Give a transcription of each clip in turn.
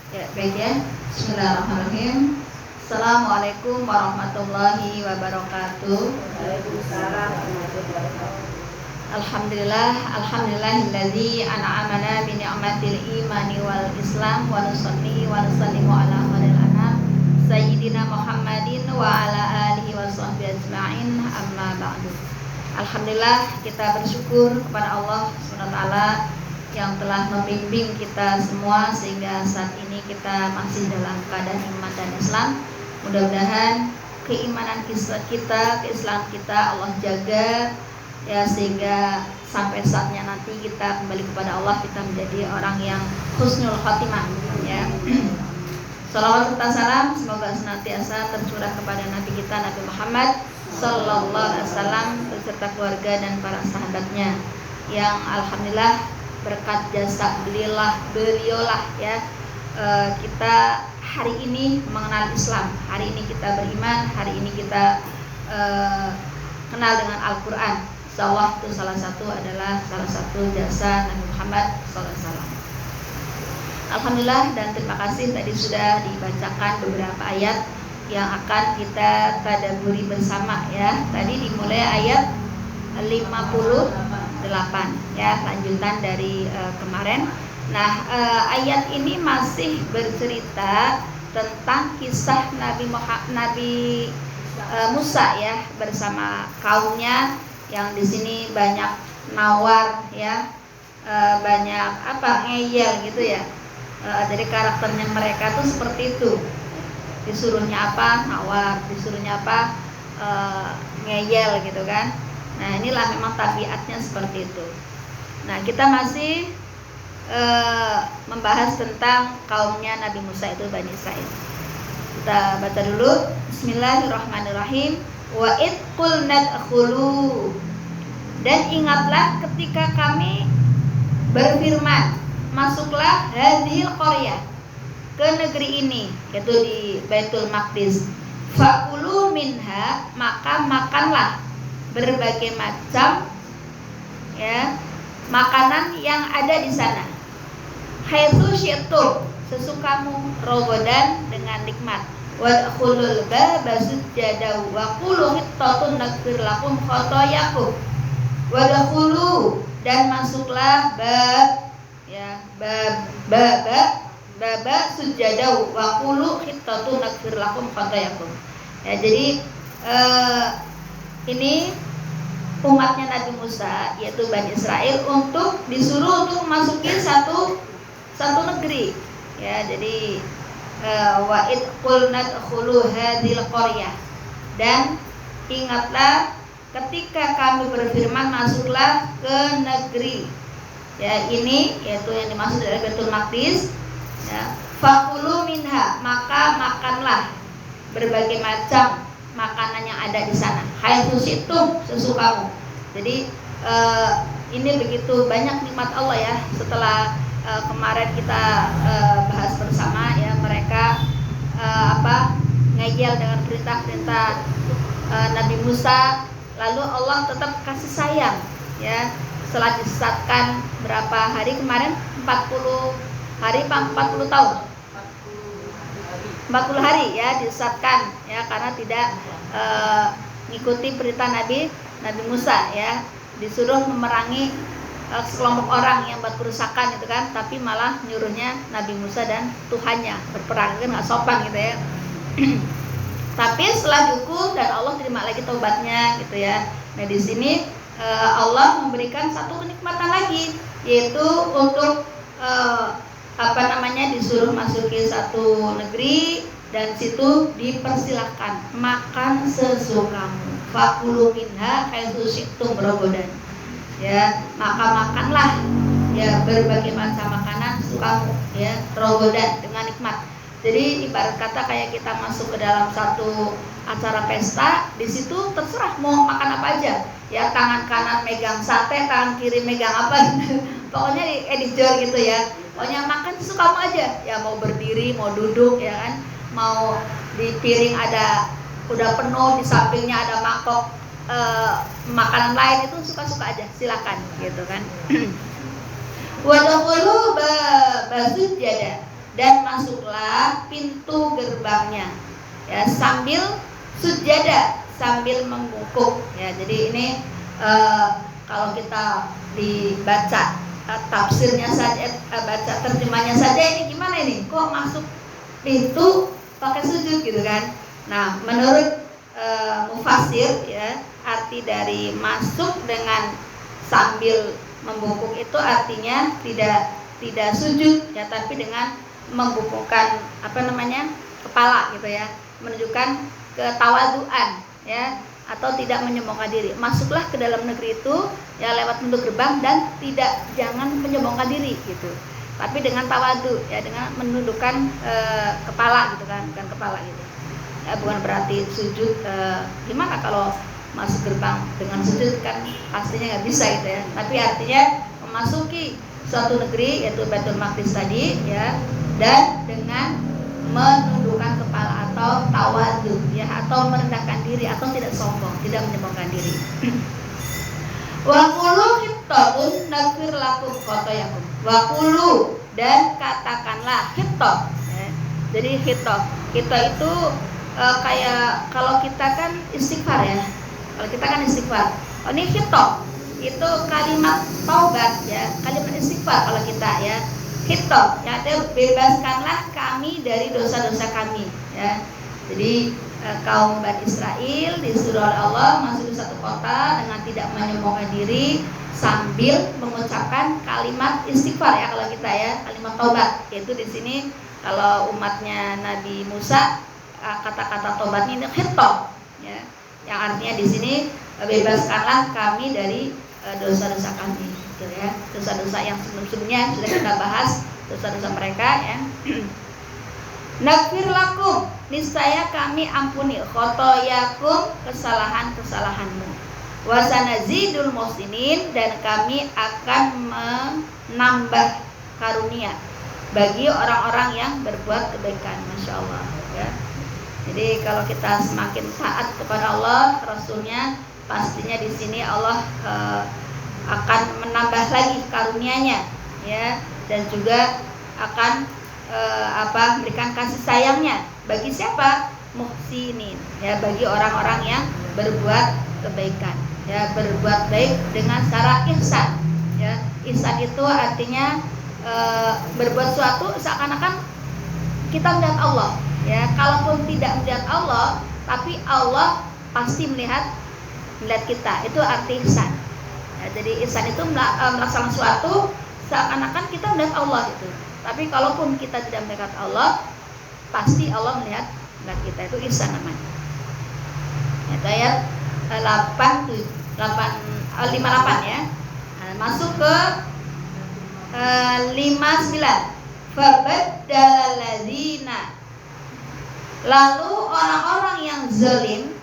Ya, baik ya. Bismillahirrahmanirrahim. Assalamualaikum warahmatullahi wabarakatuh. Waalaikumsalam warahmatullahi wabarakatuh. Alhamdulillahilladzi an'amana bi ni'matil imani wal islam wa nusalli wa nusallimu ala khairil anam sayyidina Muhammadin wa ala alihi wa sahbihi ajma'in, amma ba'du. Alhamdulillah, kita bersyukur kepada Allah Subhanahu wa taala yang telah membimbing kita semua sehingga saat ini kita masih dalam keadaan iman dan Islam. Mudah-mudahan keimanan kita, keislaman kita Allah jaga ya, sehingga sampai saatnya nanti kita kembali kepada Allah, kita menjadi orang yang husnul khotimah ya. Salawat serta salam semoga senantiasa tercurah kepada Nabi kita Nabi Muhammad Sallallahu Alaihi Wasallam beserta keluarga dan para sahabatnya yang alhamdulillah berkat jasa beliaulah ya, kita hari ini mengenal Islam, hari ini kita beriman, hari ini kita kenal dengan Al-Quran. Insyaallah itu salah satu jasa Nabi Muhammad SAW. Alhamdulillah dan terima kasih tadi sudah dibacakan beberapa ayat yang akan kita tadabburi bersama ya. Tadi dimulai ayat 58 ya, lanjutan dari kemarin. Nah, ayat ini masih bercerita tentang kisah Nabi Musa ya bersama kaumnya yang di sini banyak nawar ya, banyak ngeyel gitu ya. Jadi karakternya mereka tuh seperti itu. Disuruhnya apa nawar, disuruhnya apa ngeyel gitu kan. Nah, inilah memang tabiatnya seperti itu. Nah, kita masih membahas tentang kaumnya Nabi Musa itu Bani Israil. Kita baca dulu. Bismillahirrahmanirrahim. Wa id qulna dkhulu, dan ingatlah ketika kami berfirman, masuklah hadhil qaryah, ke negeri ini, yaitu di Baitul Maqdis. Fakulu minha, maka makanlah berbagai macam ya makanan yang ada di sana. Haitsu syi'tum, sesukamu, rogodan, dengan nikmat. Wadkhulul baba sujada wa qulu hittatun naghfir lakum khotoyakum. Wadkhulu, dan masuklah bab ya, baba sujada wa qulu hittatun naghfir lakum khotoyakum. Ya, jadi ini umatnya Nabi Musa yaitu Bani Israel disuruh untuk memasuki satu negeri ya. Jadi wa id qulna dkhulu hadhil qaryah, dan ingatlah ketika kami berfirman masuklah ke negeri ya ini, yaitu yang dimaksud dari Baitul Maqdis ya. Fakulu minha, maka makanlah berbagai macam makanan yang ada di sana. Haitsu syi'tum, sesukamu. Jadi ini begitu banyak nikmat Allah ya. Setelah kemarin kita bahas bersama ya, mereka ngeyel dengan perintah-perintah Nabi Musa, lalu Allah tetap kasih sayang ya. Setelah disesatkan berapa hari kemarin, 40 hari 40 tahun, 40 hari ya disesatkan ya, karena tidak mengikuti perintah Nabi Musa ya, disuruh memerangi sekelompok orang yang buat kerusakan gitu kan, tapi malah nyuruhnya Nabi Musa dan Tuhannya berperang, kan nggak sopan gitu ya. Tapi setelah dihukum dan Allah terima lagi taubatnya gitu ya. Nah, di sini Allah memberikan satu kenikmatan lagi, yaitu untuk disuruh masuki satu negeri, dan situ dipersilahkan makan sesukamu. Fakulu minha haitsu syi'tum rogodan ya, maka makanlah ya berbagai macam makanan sesukamu ya, rogodan, dengan nikmat. Jadi ibarat kata kayak kita masuk ke dalam satu acara pesta, di situ terserah mau makan apa aja ya, tangan kanan megang sate, tangan kiri megang apa gitu. Pokoknya edijor gitu ya, pokoknya makan sesukamu aja ya, mau berdiri mau duduk ya kan, mau di piring ada udah penuh, di sampingnya ada mangkok makanan lain, itu suka-suka aja, silakan gitu kan. Wadkhulu basujada, dan masuklah pintu gerbangnya, ya, sambil sujada, sambil membungkuk, ya. Jadi ini kalau kita dibaca tafsirnya saja, baca terjemahnya saja, ini gimana ini? Kok masuk pintu pakai sujud gitu kan? Nah, menurut mufasir, ya, arti dari masuk dengan sambil membungkuk itu artinya tidak sujud, ya, tapi dengan membungkukkan kepala gitu ya, menunjukkan ketawaduan, ya, atau tidak menyombongkan diri. Masuklah ke dalam negeri itu, ya, lewat pintu gerbang dan jangan menyombongkan diri gitu. Tapi dengan tawadu, ya, dengan menundukkan kepala gitu kan, bukan kepala gitu. Ya, bukan berarti sujud. Gimana kalau masuk gerbang dengan sujud, kan pastinya nggak bisa gitu ya. Tapi artinya memasuki suatu negeri yaitu Baitul Maqdis tadi, ya, dan dengan menundukkan kepala atau tawadu, ya, atau merendahkan diri atau tidak sombong, tidak menyombongkan diri. Wa qulu hittatun naghfir lakum khotoyakum. Wa qulu, dan katakanlah, hittat, ya. Jadi hittat itu kayak kalau kita kan istighfar, ya. Kalau kita kan istighfar. Oh, ini hittat itu kalimat taubat, ya, kalimat istighfar kalau kita, ya. Hittat, ya, bebaskanlah kami dari dosa-dosa kami, ya. Jadi kaum Bani Israel disuruh oleh Allah masuk di satu kota dengan tidak menyombongkan diri sambil mengucapkan kalimat istighfar, ya, kalau kita, ya, kalimat taubat. Yaitu di sini kalau umatnya Nabi Musa, kata-kata taubat ini hittat, ya, yang artinya di sini bebaskanlah kami dari dosa-dosa kami, gitu ya. Dosa-dosa yang sebelumnya sudah kita bahas, dosa-dosa mereka, ya. Naghfir lakum, niscaya kami ampuni, khotoyakum, kesalahan-kesalahanmu. Wa sanazidul muhsinin, dan kami akan menambah karunia bagi orang-orang yang berbuat kebaikan. Masya Allah, ya. Jadi kalau kita semakin taat kepada Allah, Rasulnya, pastinya di sini Allah akan menambah lagi karunia-Nya, ya, dan juga akan memberikan kasih sayangnya bagi siapa? Muhsinin, ya, bagi orang-orang yang berbuat kebaikan, ya, berbuat baik dengan cara ihsan, ya. Ihsan itu artinya berbuat suatu seakan-akan kita melihat Allah, ya. Kalaupun tidak melihat Allah, tapi Allah pasti melihat kita. Itu arti ihsan, ya. Jadi ihsan itu melaksanakan suatu seakan-akan kita melihat Allah itu. Tapi kalaupun kita tidak melihat Allah, pasti Allah melihat kita. Itu ihsan namanya. Itu ayat 58, ya. Nah, masuk ke 59. Fabaddalal ladzina, lalu orang-orang yang zalim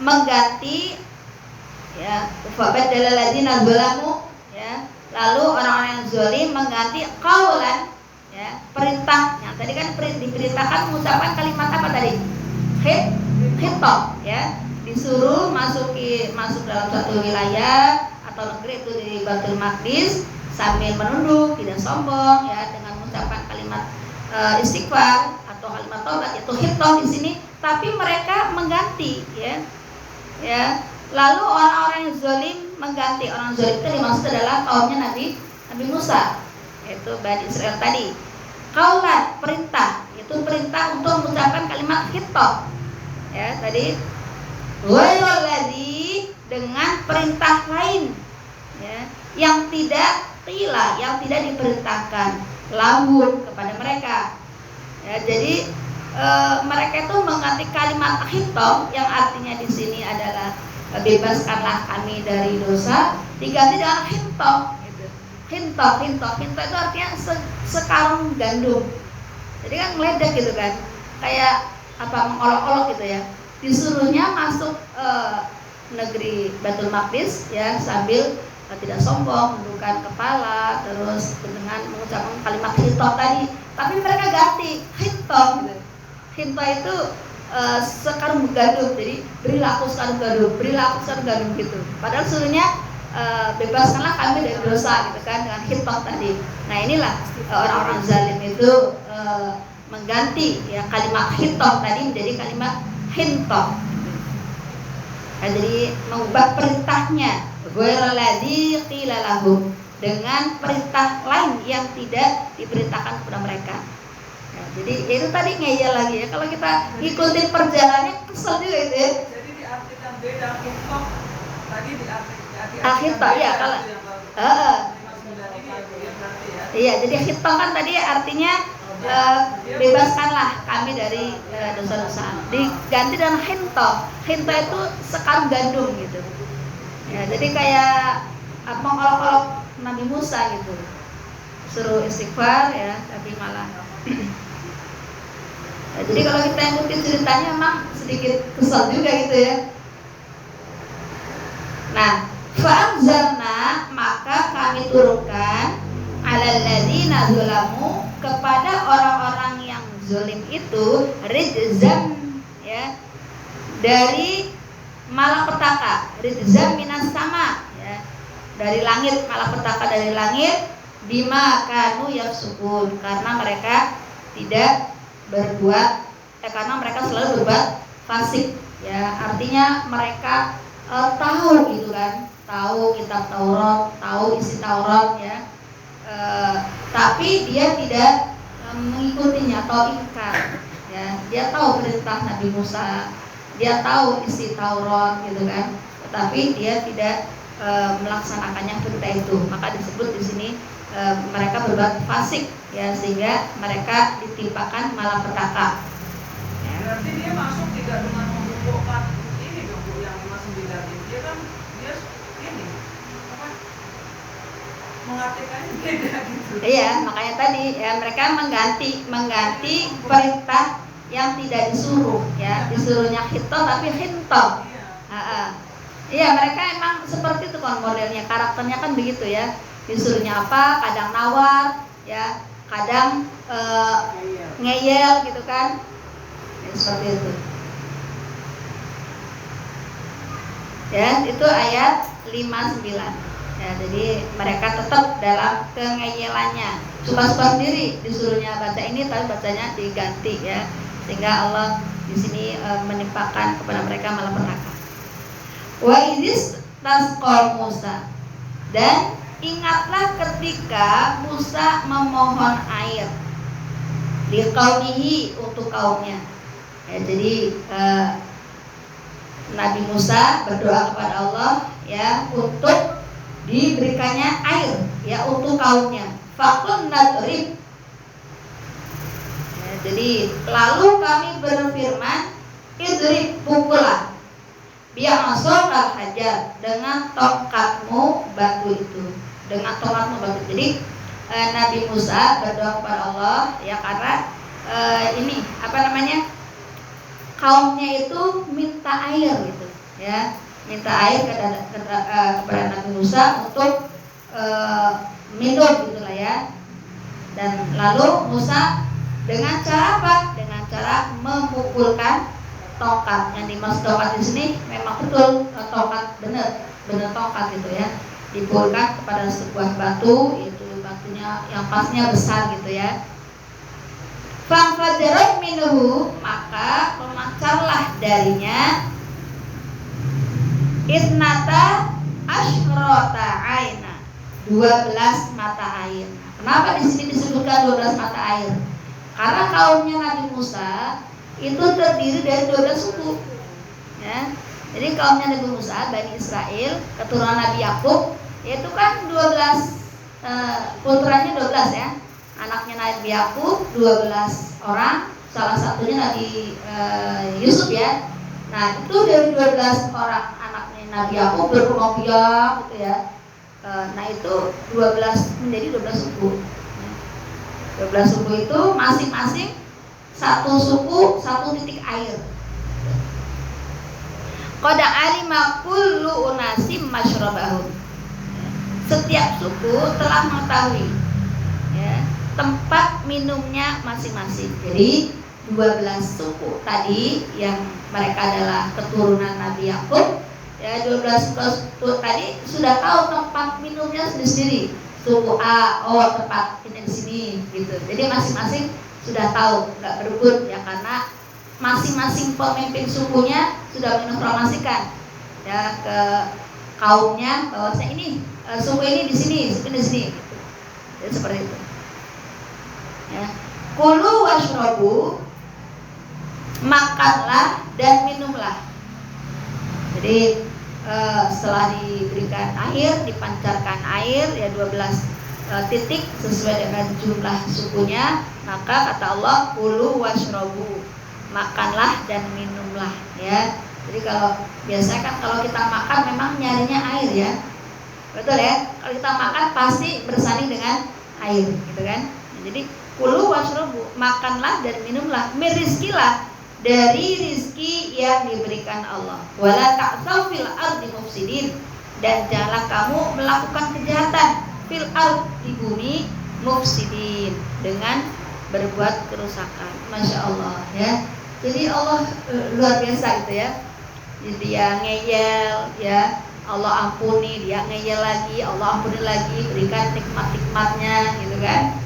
mengganti, ya, fabaddalal ladzina zalamu, ya. Lalu orang-orang yang zalim mengganti qaulan, ya, perintah. Yang tadi kan diperintahkan mengucapkan kalimat apa tadi? Hittat, ya. Disuruh masuk dalam suatu wilayah atau negeri itu di Baitul Maqdis sambil menunduk, tidak sombong, ya, dengan mengucapkan kalimat istighfar atau kalimat taubat, itu hittat di sini. Tapi mereka mengganti, ya. Ya. Lalu orang-orang yang zalim mengganti. Orang zalim itu dimaksud adalah kaumnya Nabi Musa, yaitu Bani Israel tadi. Qaulan, perintah, itu perintah untuk mengucapkan kalimat hittat, ya, tadi. Ghairul ladzi, dengan perintah lain, ya, yang tidak qila, yang tidak diperintahkan lahum, kepada mereka, ya. Jadi mereka itu mengganti kalimat hittat yang artinya di sini adalah bebaskanlah kami dari dosa, diganti dengan hittat, gitu. Hittat itu artinya sekarung gandum. Jadi kan meledek gitu kan, kayak mengolok-olok gitu, ya. Disuruhnya masuk negeri Baitul Maqdis, ya, sambil tidak sombong, menundukkan kepala, terus dengan mengucapkan kalimat hittat tadi. Tapi mereka ganti hittat, gitu. Hittat itu sekarung gandum, jadi berilah aku sekarung gandum, gitu. Padahal suruhnya bebaskanlah kami dari dosa, gitu kan, dengan hittat tadi. Nah, inilah orang-orang zalim itu mengganti ya kalimat hintoh tadi menjadi kalimat hintoh. Nah, jadi mengubah perintahnya ghairal qila lahum dengan perintah lain yang tidak diperintahkan kepada mereka. Nah, jadi itu tadi ngeyel lagi ya, kalau kita ngikutin perjalanannya kesel juga itu ya. Jadi diartikan beda hintoh tadi Hintoh ya kalau iya, jadi hintoh kan tadi artinya bebaskanlah kami dari dosa-dosa. Diganti dengan hintoh. Hintoh itu sekarung gandum gitu. Ya, jadi kayak apa olok-olok Nabi Musa gitu. Suruh istighfar ya, tapi malah. Nah, jadi kalau kita ikutin ceritanya emang sedikit kesal juga gitu ya. Nah, fa'anzalna maka kami turunkan alal ladzina zalamu kepada orang-orang yang zalim itu rijzam ya dari malapetaka, rijzam minas sama ya, dari langit, malapetaka dari langit, bima kanu yafsukun, karena mereka tidak berbuat karena mereka selalu berbuat fasik ya, artinya mereka tahu gitu kan, tahu kitab Taurat, tahu isi Taurat ya, tapi dia tidak mengikutinya atau ingkar ya. Dia tahu perintah Nabi Musa, dia tahu isi Taurat gitu kan, tetapi dia tidak melaksanakannya perintah itu, maka disebut di sini mereka berbuat fasik ya, sehingga mereka ditimpakan malapetaka ya. Berarti dia masuk tidak dengan membukukan ini dong Bu, yang 59 ini. Dia kan dia ini apa? Mengartikannya beda gitu. Iya, makanya tadi ya mereka mengganti perintah yang tidak disuruh ya, disuruhnya hintoh tapi hintoh. Iya, mereka emang seperti itu kan modelnya, karakternya kan begitu ya. Disuruhnya apa, kadang nawar ya, kadang ngeyel gitu kan ya, seperti itu ya. Itu ayat 59 ya. Jadi mereka tetap dalam kengeyelannya, suka-suka sendiri disuruhnya baca ini tapi bacanya diganti ya, sehingga Allah di sini menimpakan kepada mereka malapetaka. Wa idis tasqal Musa, dan ingatlah ketika Musa memohon air di qaumihi, untuk kaumnya ya. Jadi Nabi Musa berdoa kepada Allah ya untuk diberikannya air ya untuk kaumnya. Faqul nadrib ya, jadi lalu kami berfirman idrib, pukullah, bi'asal al-hajar, dengan tongkatmu batu itu, dengan tongkatmu batu. Jadi Nabi Musa berdoa kepada Allah ya, karena ini apa namanya, kaumnya itu minta air gitu ya, minta air kepada Nabi Musa untuk minum gitulah ya. Dan lalu Musa dengan cara apa? Dengan cara memukulkan tongkat. Yang dimaksud tongkat di sini memang betul tongkat, benar tongkat gitu ya, dipukulkan kepada sebuah batu, itu batunya yang pasnya besar gitu ya. Fangfajarat minhu, maka memancarlah darinya isnata asyrota aina, 12 mata air. Kenapa di sini disebutkan 12 mata air? Karena kaumnya Nabi Musa itu terdiri dari 12 suku ya. Jadi kaumnya Nabi Musa, Bani Israel, keturunan Nabi Yakub, itu kan 12 putranya 12 ya. Anaknya Nabi Yakub 12 orang, salah satunya Nabi Yusuf ya. Nah, itu dari 12 orang anaknya Nabi Yakub berkembang biak gitu ya. Nah, itu 12 menjadi 12 suku. 12 suku itu masing-masing satu suku satu titik air. Qad alima kullu unasim masyrabahum. Setiap suku telah mengetahui ya, tempat minumnya masing-masing. Jadi 12 suku tadi yang mereka adalah keturunan Nabi Yakub ya, 12 suku tadi sudah tahu tempat minumnya sendiri-sendiri. Suku A, oh tempat ini di sini gitu. Jadi masing-masing sudah tahu, nggak berebut ya, karena masing-masing pemimpin sukunya sudah menginformasikan ya ke kaumnya bahwasanya ini suku ini di sini, suku ini di sini gitu. Jadi seperti itu. Ya. Kulu washrobu, makanlah dan minumlah. Jadi setelah diberikan air, dipancarkan air ya 12 titik sesuai dengan jumlah sukunya, maka kata Allah kulu washrobu, makanlah dan minumlah ya. Jadi kalau biasanya kan kalau kita makan memang nyarinya air ya, betul ya. Kalau kita makan pasti bersanding dengan air gitu kan. Jadi kulu washrobu, makanlah dan minumlah, mirizkilah, dari rizki yang diberikan Allah. Wala ta'tsaw fil ardi mufsidin, dan janganlah kamu melakukan kejahatan fil ard, di bumi, mufsidin, dengan berbuat kerusakan. Masya Allah ya. Jadi Allah luar biasa gitu ya. Jadi dia ngeyel ya, Allah ampuni, dia ngeyel lagi, Allah ampuni lagi, berikan nikmat-nikmatnya gitu kan.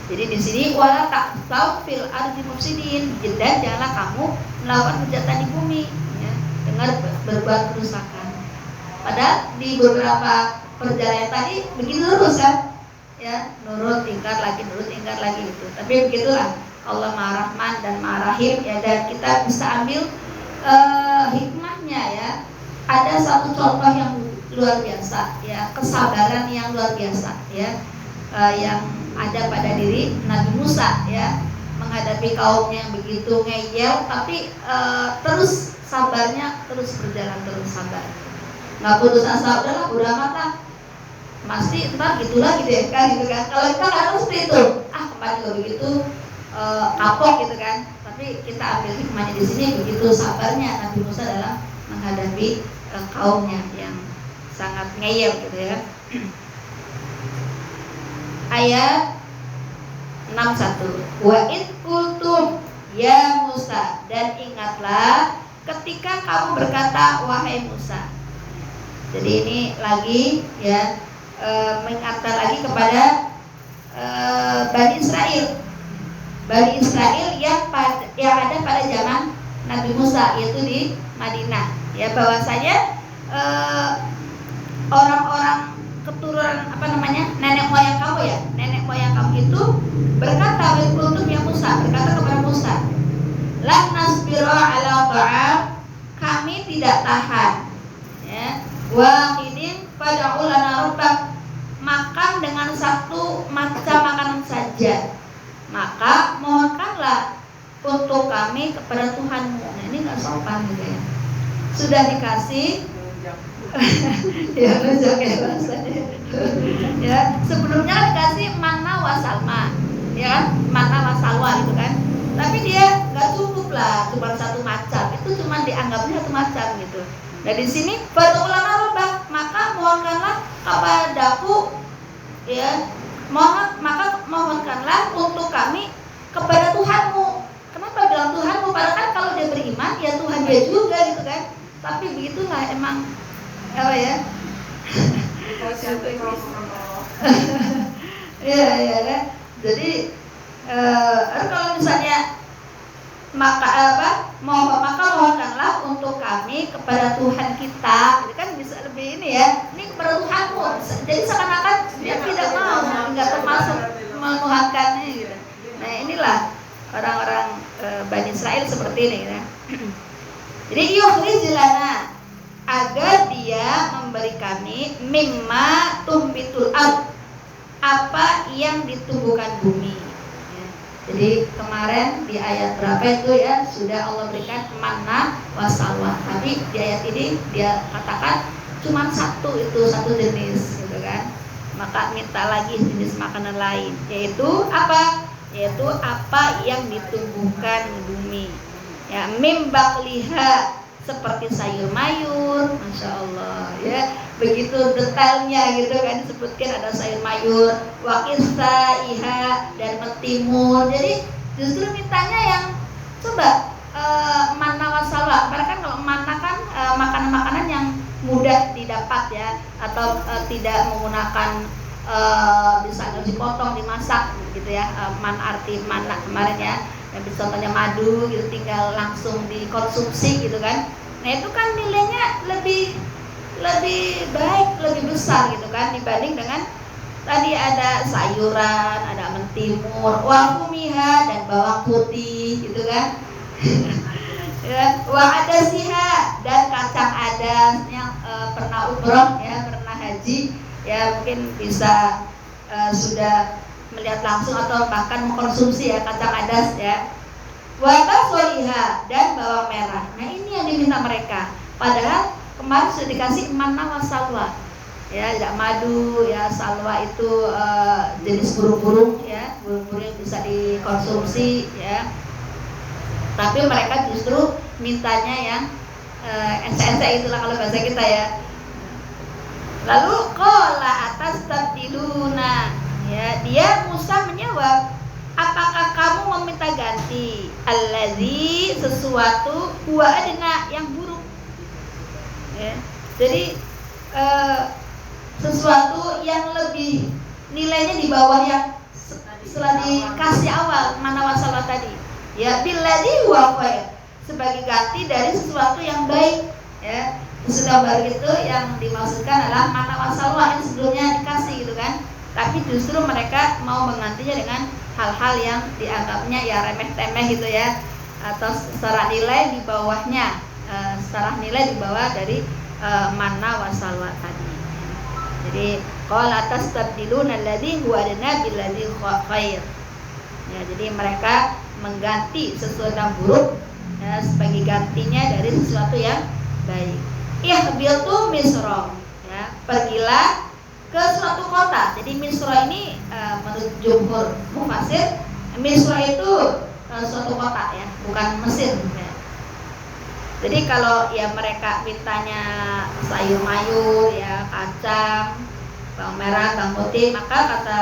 Jadi di sini wala ta'tsaw fil ardi mufsidin, dan janganlah kamu melakukan kejahatan di bumi ya, dengan berbuat kerusakan. Padahal di beberapa perjalanan tadi begitu terus kan ya, nurut ingkar lagi, nurut ingkar lagi gitu. Tapi begitulah Allah Maha Rahman dan Maha Rahim ya, dan kita bisa ambil hikmahnya ya. Ada satu contoh yang luar biasa ya, kesabaran yang luar biasa ya, yang ada pada diri Nabi Musa ya, menghadapi kaumnya yang begitu ngeyel, tapi terus sabarnya terus berjalan, terus sabar, nggak putus asa, udahlah udah amat lah, pasti ntar gitulah gitu ya kan, gitu kan. Kalau kita nggak harus seperti itu, kemarin juga begitu kapok gitu kan. Tapi kita ambil hikmahnya di sini, begitu sabarnya Nabi Musa dalam menghadapi kaumnya yang sangat ngeyel gitu ya. Ayat 61. Wa id qultum ya Musa, dan ingatlah ketika kamu berkata wahai Musa. Jadi ini lagi ya, mengingatkan lagi kepada Bani Israel. Bani Israel yang ada pada zaman Nabi Musa, yaitu di Madinah ya, bahwasanya orang-orang keturunan nenek moyang kamu ya, nenek moyang kamu itu berkata ya Musa, berkata kepada Musa, lan nasbiru ala ta'am, kami tidak tahan ya, wahidin fad'u lana rabbak, makan dengan satu macam makanan saja, maka mohonkanlah untuk kami kepada Tuhanmu. Nah, ini nggak sopan gitu ya, sudah dikasih ya nunjuk ya bahasanya ya, sebelumnya dikasih manna wa salma ya kan, manna wa salwa gitu kan, tapi dia nggak cukup lah cuma satu macam, itu cuma dianggapnya satu macam gitu. Nah di sini fad'ulana rabbak, maka mohonkanlah kepadaku ya, maka mohonkanlah untuk kami kepada Tuhanmu. Kenapa bilang Tuhanmu? Padahal kan kalau dia beriman ya Tuhan dia juga gitu kan. Tapi begitulah emang apa ya? Ya kan. Jadi kalau misalnya maka mohonkanlah untuk kami kepada Tuhan kita, ini kan bisa lebih ini ya, ini kepada Tuhanmu. Jadi seakan-akan dia tidak mau, nggak termasuk menuhankannya gitu. Nah inilah orang-orang Bani Israel seperti ini ya. Jadi yukhrij lana, agar dia memberi kami mimma tumbitul ard, apa yang ditumbuhkan bumi ya. Jadi kemarin di ayat berapa itu ya, sudah Allah berikan manna wasalwa, tapi di ayat ini dia katakan cuma satu, itu satu jenis gitu kan. Maka minta lagi jenis makanan lain, yaitu apa? Yaitu apa yang ditumbuhkan bumi ya, mim bakliha, seperti sayur mayur, masya Allah ya, begitu detailnya gitu kan, disebutkan ada sayur mayur, wakisa iha, dan metimun. Jadi justru mintanya yang coba manna wasalwa, karena kan kalau manna kan makanan-makanan yang mudah didapat ya, atau tidak menggunakan bisa harus dipotong, dimasak gitu ya. Arti mana kemarin ya, yang contohnya madu gitu tinggal langsung dikonsumsi gitu kan. Nah itu kan nilainya lebih baik, lebih besar gitu kan dibanding dengan tadi ada sayuran, ada mentimur, wafumiha dan bawang putih gitu kan. Ya, wa adasiha dan kacang adas yang pernah umroh ya, pernah haji ya mungkin bisa sudah melihat langsung atau bahkan mengkonsumsi ya kacang adas ya. Wa basoliha dan bawang merah. Nah ini yang diminta mereka. Padahal kemarin sudah dikasih manna wa salwa ya, tidak madu ya, salwa itu jenis burung-burung ya, burung-burung yang bisa dikonsumsi ya. Tapi mereka justru mintanya yang ence-ence itulah kalau bahasa kita ya. Lalu qala atastabdiluna ya, dia Musa menjawab, apakah kamu meminta ganti allazi sesuatu huwa adna yang buruk ya. Jadi sesuatu yang lebih nilainya di bawah yang setelah dikasih awal mana wasalah tadi ya, billadzi huwa khair, sebagai ganti dari sesuatu yang baik ya. Sudah baru itu yang dimaksudkan adalah mana wasalah yang sebelumnya dikasih gitu kan. Tapi justru mereka mau menggantinya dengan hal-hal yang dianggapnya ya remeh-temeh gitu ya, atau secara nilai di bawahnya, secara nilai di bawah dari mana wasalwa tadi. Jadi qala tastabdiluna alladzi huwa adna billadzi huwa khair. Ya, jadi mereka mengganti sesuatu yang buruk ya, sebagai gantinya dari sesuatu yang baik. Ihbitu Misra ya, pergilah ke suatu kota. Jadi Misra ini menurut jumhur mufasir, Misra itu suatu kota ya, bukan Mesir ya. Jadi kalau ya mereka mintanya sayur mayur ya, kacang, bawang merah, bawang putih, maka kata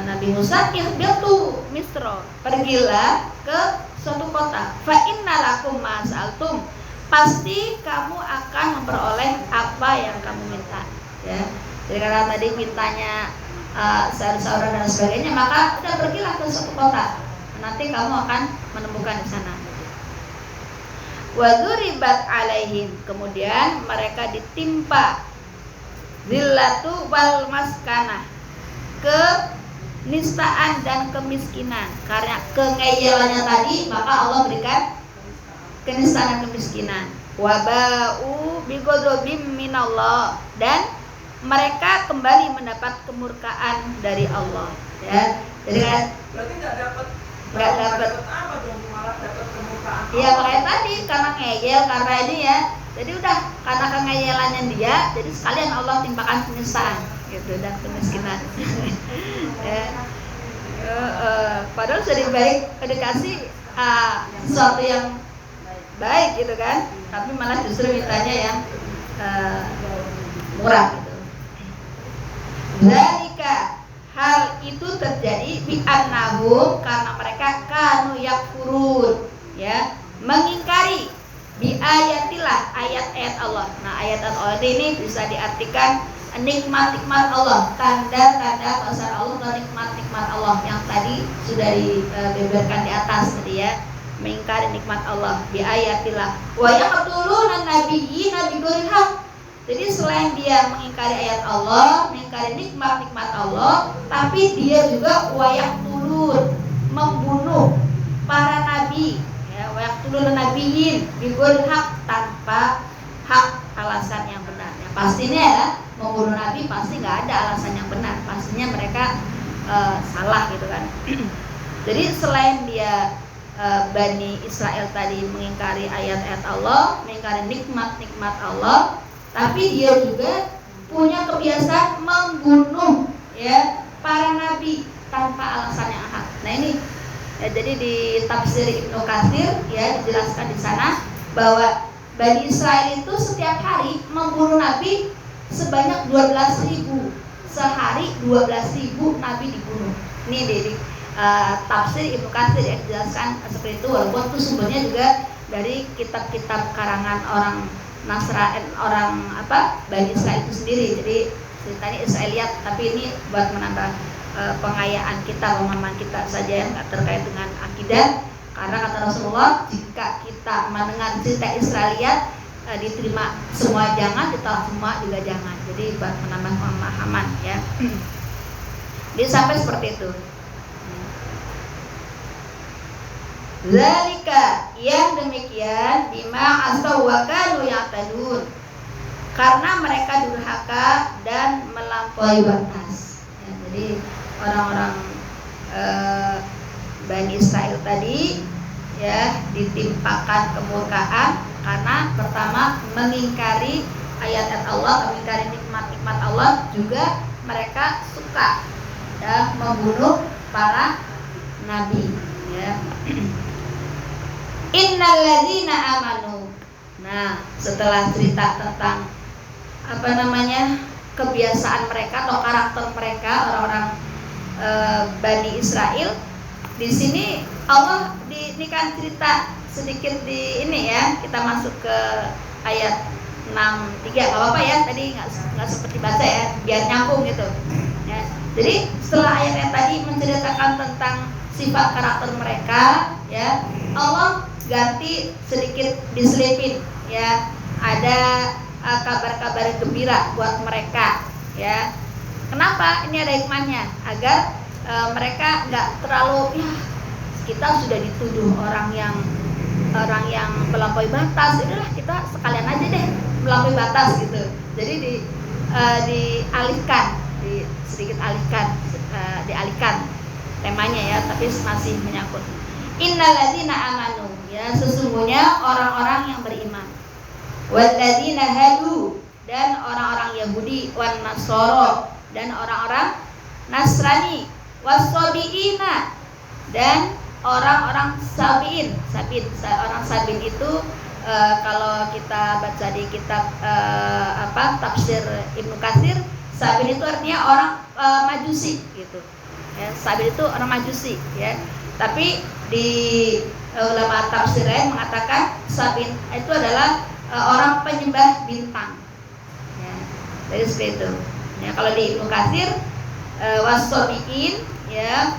Nabi Musa, ihbitu Misra, pergilah ke suatu kota. Fa innalakum ma sa'altum, pasti kamu akan memperoleh apa yang kamu minta ya. Jadi karena tadi mintanya sayur-sayuran dan sebagainya, maka udah pergilah ke suatu kota, nanti kamu akan menemukan di sana. Wa dzuribat alaihim, kemudian mereka ditimpa zillatu wal maskanah, kenistaan dan kemiskinan. Karena kengeyelannya tadi, maka Allah berikan kenistaan dan kemiskinan. Wabau bighadabim minallah, dan mereka kembali mendapat kemurkaan dari Allah ya. Jadi kan berarti nggak dapat apa dong, malah dapat kemurkaan. Iya makanya tadi karena ngeyel, karena ini ya, jadi udah karena kengeyelannya dia, jadi sekalian Allah timpakan penistaan gitu dan kemiskinan. Ya. Padahal sudah baik dikasih sesuatu yang baik gitu kan, tapi malah justru mintanya yang murah gitu. Zalika, hal itu terjadi bi annahum, karena mereka kanu yakfurun ya, mengingkari bi ayatillah, ayat-ayat Allah. Nah, ayat-ayat Allah ini bisa diartikan nikmat-nikmat Allah, tanda-tanda besar Allah dan nikmat-nikmat Allah yang tadi sudah dibeberkan di atas tadi ya, mengingkari nikmat Allah bi ayatillah wa yaqtuluna nabiyina bighairi haqq. Jadi selain dia mengingkari ayat Allah, mengingkari nikmat-nikmat Allah, tapi dia juga wayaqtulun, membunuh para nabi ya, wayaqtulun nabiyyin bighairi haqq, tanpa hak, alasan yang benar ya. Pastinya ya, membunuh nabi pasti nggak ada alasan yang benar, pastinya mereka salah gitu kan. Jadi selain dia Bani Israel tadi mengingkari ayat-ayat Allah, mengingkari nikmat-nikmat Allah, tapi dia juga punya kebiasaan membunuh ya para nabi tanpa alasan yang hak. Nah ini ya, jadi di tafsir Ibnu Katsir ya dijelaskan di sana bahwa Bani Israel itu setiap hari membunuh nabi sebanyak 12.000. Sehari 12.000 nabi dibunuh. Ini di tafsir Ibnu Katsir ya dijelaskan seperti itu, walaupun itu sumbernya juga dari kitab-kitab karangan orang Nasrani, orang Bani Israel itu sendiri. Jadi ceritanya Israeliat, tapi ini buat menambah pengayaan kita, pemahaman kita saja yang nggak terkait dengan akidah. Karena kata Rasulullah, jika kita mendengar cerita Israeliat diterima semua jangan, ditolak semua juga jangan. Jadi buat menambah pemahaman ya. Dia sampai seperti itu. Zalika, yang demikian, bima asaw wa kanu ya'tadun, karena mereka durhaka dan melampaui batas. Ya, jadi orang-orang Bani Israel tadi ya ditimpakan kemurkaan karena pertama mengingkari ayat-ayat Allah, mengingkari nikmat-nikmat Allah, juga mereka suka dan membunuh para nabi ya. Innalladzina amanu. Nah, setelah cerita tentang kebiasaan mereka atau karakter mereka, orang-orang Bani Israel, di sini Allah ini kan cerita sedikit di ini ya. Kita masuk ke ayat 6:3, nggak apa-apa ya, tadi nggak seperti baca ya, biar nyambung gitu ya. Jadi setelah ayatnya tadi menceritakan tentang sifat karakter mereka ya, Allah ganti sedikit diselipin ya, ada kabar-kabar gembira buat mereka ya. Kenapa? Ini ada hikmahnya agar mereka nggak terlalu ya, kita sudah dituduh orang yang melampaui batas, inilah kita sekalian aja deh melampaui batas gitu. Jadi dialihkan, dialihkan temanya ya, tapi masih menyangkut. Innalladzina amanu, ya sesungguhnya orang-orang yang beriman. Walladzina hadu, dan orang-orang Yahudi, wan Nasoro, dan orang-orang Nasrani, wasobiina, dan orang-orang Sabiin. Orang Sabiin itu kalau kita baca di kitab tafsir Ibnu Katsir, Sabiin itu artinya orang Majusi gitu. Ya, Sabiin itu orang Majusi ya. Tapi di ulama tafsir lain mengatakan Sabiin itu adalah orang penyembah bintang. Ya, jadi seperti itu. Ya, kalau di Ibnu Katsir wasobiin ya,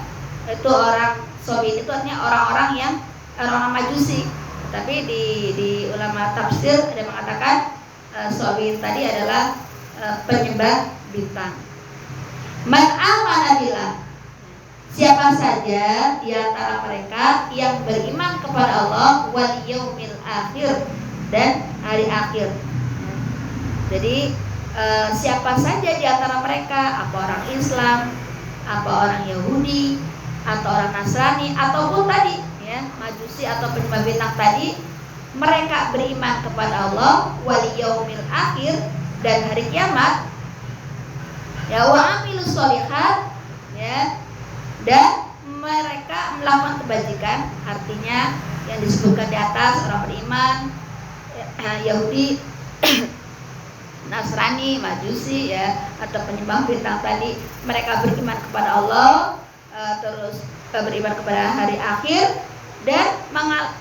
itu orang Sobiin itu artinya orang-orang yang orang Majusi. Tapi di ulama tafsir ada mengatakan Sobiin tadi adalah penyembah bintang. Man amana billah, siapa saja di antara mereka yang beriman kepada Allah wal yaumil akhir, dan hari akhir. Jadi siapa saja di antara mereka, apa orang Islam, apa orang Yahudi, atau orang Nasrani, ataupun tadi ya Majusi atau penyembah bintang tadi, mereka beriman kepada Allah wal yaumil akhir, dan hari kiamat ya, wa amilus sholihat ya, dan mereka melakukan kebajikan. Artinya yang disebutkan di atas, orang beriman Yahudi, Nasrani, Majusi ya, atau penyembah bintang tadi, mereka beriman kepada Allah, terus beriman kepada hari akhir, dan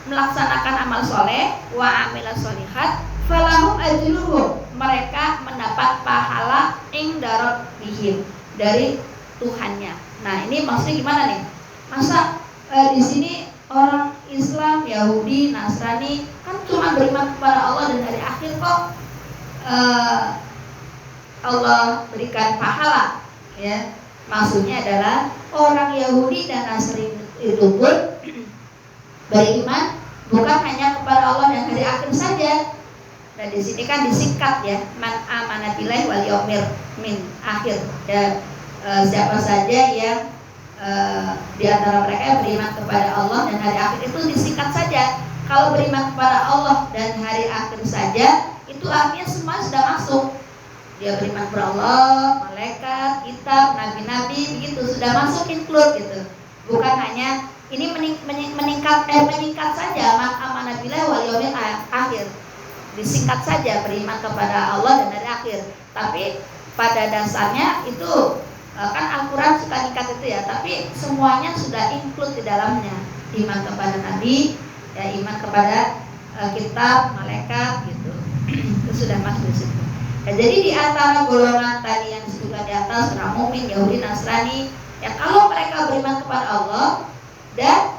melaksanakan amal soleh, wa amilas sholihat, falahum ajruhum, mereka mendapat pahala inda rabbihim, dari Tuhannya. Nah, ini maksudnya gimana nih? Masa di sini orang Islam, Yahudi, Nasrani kan cuma beriman kepada Allah dan hari akhir, kok Allah berikan pahala ya? Maksudnya adalah orang Yahudi dan Nasrani itu pun beriman bukan hanya kepada Allah dan hari akhir saja. Dan di sini kan disingkat ya, man amana billahi wal yaumil akhir ya. Siapa saja yang di antara mereka yang beriman kepada Allah dan hari akhir, itu disingkat saja. Kalau beriman kepada Allah dan hari akhir saja, itu artinya semua sudah masuk. Dia beriman kepada Allah, malaikat, kitab, nabi-nabi, begitu sudah masuk, include gitu. Bukan hanya ini menyingkat saja, man amana billahi wal yaumil akhir. Disingkat saja beriman kepada Allah dan hari akhir. Tapi pada dasarnya itu kan Al-Quran suka ningkat itu ya, tapi semuanya sudah include di dalamnya. Iman kepada Nabi, ya, iman kepada kitab, malaikat gitu. Itu sudah masuk di situ. Ya, jadi di antara golongan tadi yang disebutkan di atas, orang mukmin, Yahudi, Nasrani, ya kalau mereka beriman kepada Allah dan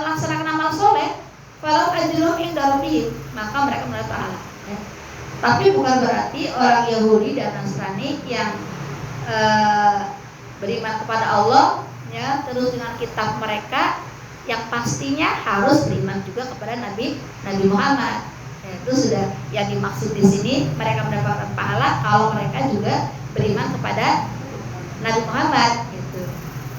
melaksanakan amal soleh, kalau ajrum inda rabbihim, maka mereka mendapat pahala. Ya. Tapi bukan berarti orang Yahudi dan Nasrani yang beriman kepada Allah, ya, terus dengan kitab mereka, yang pastinya harus beriman juga kepada Nabi Muhammad. Ya, itu sudah yang dimaksud di sini, mereka mendapatkan pahala kalau mereka juga beriman kepada Nabi Muhammad gitu.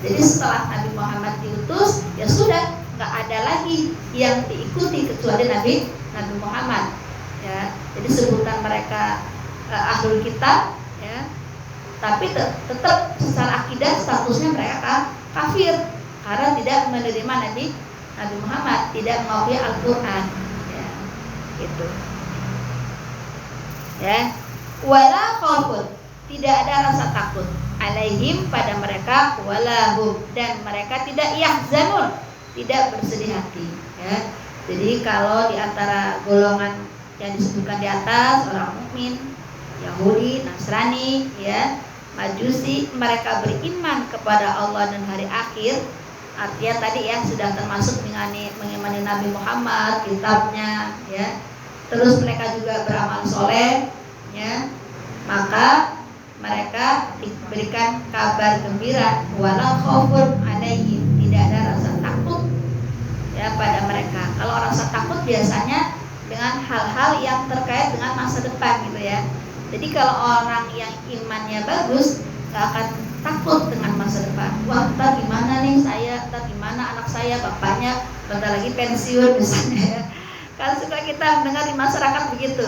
Jadi setelah Nabi Muhammad diutus, ya sudah nggak ada lagi yang diikuti kecuali Nabi Muhammad. Ya, jadi sebutan mereka ahlul kitab, ya, tapi tetap secara akidah statusnya mereka kafir karena tidak menerima Nabi Muhammad, tidak mengakui Al-Quran. Ya, gitu. Ya, wala khaufun, tidak ada rasa takut, alaihim pada mereka, walahum, dan mereka tidak yahzanun, tidak bersedih hati. Ya, jadi kalau di antara golongan yang disebutkan di atas, orang mukmin, Yahudi, Nasrani, ya, Majusi, mereka beriman kepada Allah dan hari akhir. Artinya tadi ya sudah termasuk mengimani Nabi Muhammad, kitabnya, ya. Terus mereka juga beramal soleh, ya. Maka mereka diberikan kabar gembira, wala khaufun alaihim, tidak ada rasa takut ya pada mereka. Kalau rasa takut biasanya dengan hal-hal yang terkait dengan masa depan gitu ya. Jadi kalau orang yang imannya bagus gak akan takut dengan masa depan. Wah, ntar gimana nih saya, ntar gimana anak saya, bapaknya bentar lagi pensiun misalnya ya. Kan suka kita mendengar di masyarakat begitu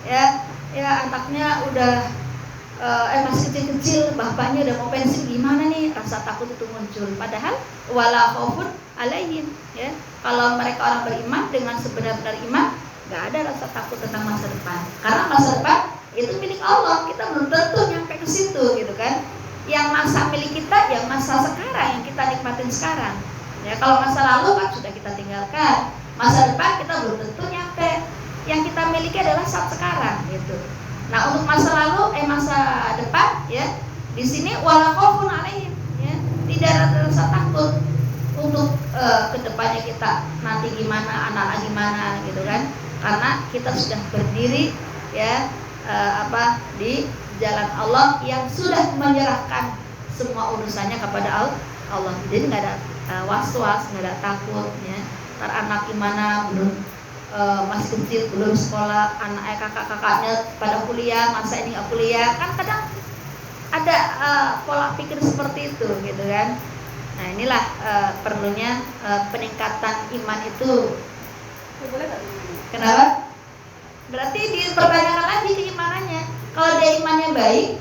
ya, ya anaknya udah masih kecil-kecil, bapaknya udah mau pensiun, gimana nih, rasa takut itu muncul. Padahal wala khaufun alaihim, ya. Kalau mereka orang beriman dengan sebenar-benar iman, gak ada rasa takut tentang masa depan. Karena masa depan itu milik Allah, kita belum tentu nyampe ke situ gitu kan. Yang masa milik kita yang masa sekarang yang kita nikmatin sekarang. Ya, kalau masa lalu kan sudah kita tinggalkan. Masa depan kita belum tentu nyampe. Yang kita miliki adalah saat sekarang gitu. Nah, untuk masa lalu masa depan ya, di sini wala khaufun alaihim, ya. Tidak ada rasa takut untuk kedepannya kita nanti gimana, anak gimana gitu kan. Karena kita sudah berdiri ya di jalan Allah yang sudah menyerahkan semua urusannya kepada Allah. Jadi nggak ada was-was, nggak ada takut ya. Ntar anak gimana, belum masih kecil, belum sekolah, anak kakak-kakaknya pada kuliah, masa ini nggak kuliah, kan kadang ada pola pikir seperti itu gitu kan. Nah inilah perlunya peningkatan iman itu. Kenapa? Berarti dipertanyakan lagi keimanannya. Kalau dia imannya baik,